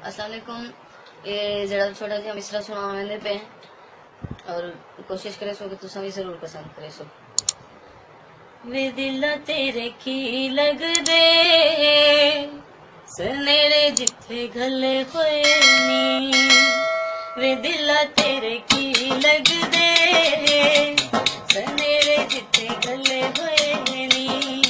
अस्सलाम वालेकुम। ये जरा छोटा जिहा मिसरा सुनाने पे और कोशिश करे सो कि तुम भी जरूर पसंद करे सो। वे दिला तेरे की लग दे सनेरे जिथे गले होए नी, वे दिला तेरे की लग दे सनेरे जिथे गले होए नी।